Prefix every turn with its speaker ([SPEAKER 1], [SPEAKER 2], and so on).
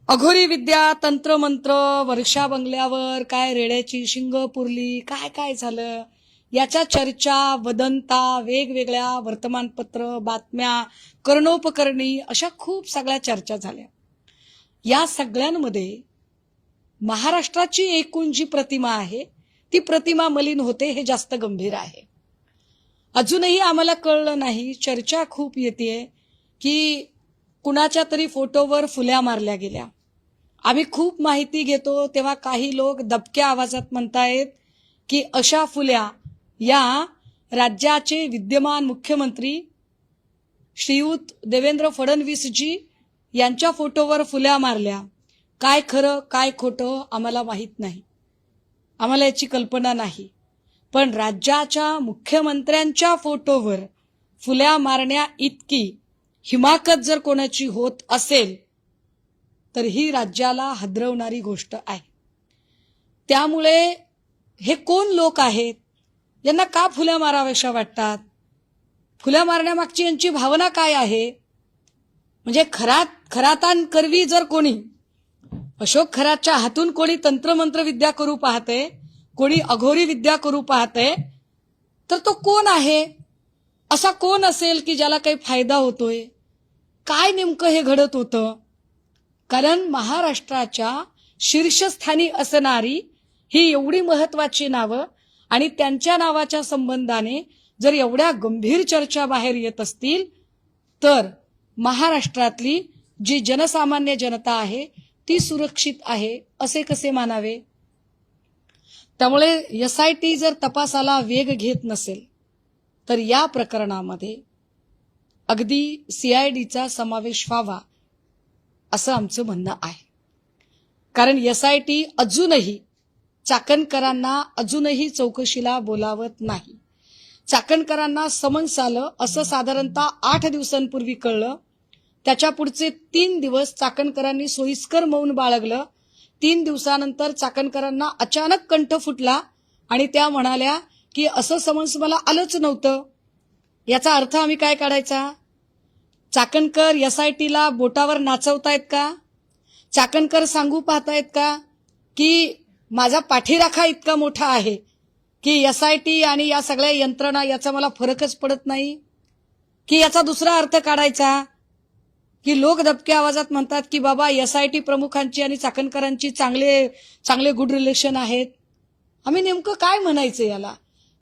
[SPEAKER 1] अघोरी विद्या तंत्रमंत्र वर्षा बंगल्यावर काय रेड्याची शिंग पुरली काय काय झालं याच्या चर्चा वदंता वेगवेगळ्या वर्तमानपत्र बातम्या कर्णोपकरणी अशा खूप सगळ्या चर्चा झाल्या। या सगळ्यांमध्ये महाराष्ट्राची एकूण जी प्रतिमा आहे ती प्रतिमा मलिन होते हे जास्त गंभीर आहे। अजूनही आम्हाला कळलं नाही, चर्चा खूप येते की कुणाच्या तरी फोटोवर फुल्या मारल्या गेल्या। आम्ही खूप माहिती घेतो तेव्हा काही लोक दबक्या आवाजात म्हणतायत की अशा फुल्या या राज्याचे विद्यमान मुख्यमंत्री श्रीयुत देवेंद्र फडणवीसजी यांच्या फोटोवर फुल्या मारल्या। काय खरं काय खोटं आम्हाला माहित नाही, आम्हाला याची कल्पना नाही, पण राज्याच्या मुख्यमंत्र्यांच्या फोटोवर फुल्या मारण्या इतकी हिमाकत जर कोणाची होत असेल तर ही राज्याला हादरवणारी गोष्ट आहे। त्यामुळे हे कोण लोक आहेत, यांना का फुल्या माराव्याशा वाटतात, फुल्या मारण्यामागची यांची भावना काय आहे? म्हणजे खरातान करवी जर कोणी अशोक खरातच्या हातून कोणी तंत्रमंत्र विद्या करू पाहते, कोणी अघोरी विद्या करू पाहते, तर तो कोण आहे? असा कोण असेल की ज्याला काही फायदा होतोय? काय नेमकं हे घडत होतं? कारण महाराष्ट्राच्या शीर्षस्थानी असणारी ही एवढी महत्वाची नावं आणि त्यांच्या नावाच्या संबंधाने जर एवढ्या गंभीर चर्चा बाहेर येत असतील तर महाराष्ट्रातली जी जनसामान्य जनता आहे ती सुरक्षित आहे असे कसे मानावे? त्यामुळे SIT जर तपासाला वेग घेत नसेल तर या प्रकरणामध्ये अगदी CIDचा समावेश व्हावा असं आमचं म्हणणं आहे। कारण SIT अजूनही चाकणकरांना अजूनही चौकशीला बोलावत नाही। चाकणकरांना समन्स आलं असं साधारणतः 8 दिवसांपूर्वी कळलं, त्याच्या पुढचे 3 दिवस चाकणकरांनी सोयीस्कर मौन बाळगलं। 3 दिवसानंतर चाकणकरांना अचानक कंठ फुटला आणि त्या म्हणाल्या की असं समन्स मला आलंच नव्हतं। याचा अर्थ आम्ही काय काढायचा? चाकणकर SITला बोटावर नाचवतायत का? चाकणकर सांगू पाहतायत का की माझा पाठीराखा इतका मोठा आहे की SIT आणि या सगळ्या यंत्रणा याचा मला फरकच पडत नाही? की याचा दुसरा अर्थ काढायचा की लोक दबक्या आवाजात म्हणतात की बाबा SIT प्रमुखांची आणि चाकणकरांची चांगले गुड रिलेशन आहेत? आम्ही नेमकं काय म्हणायचं याला?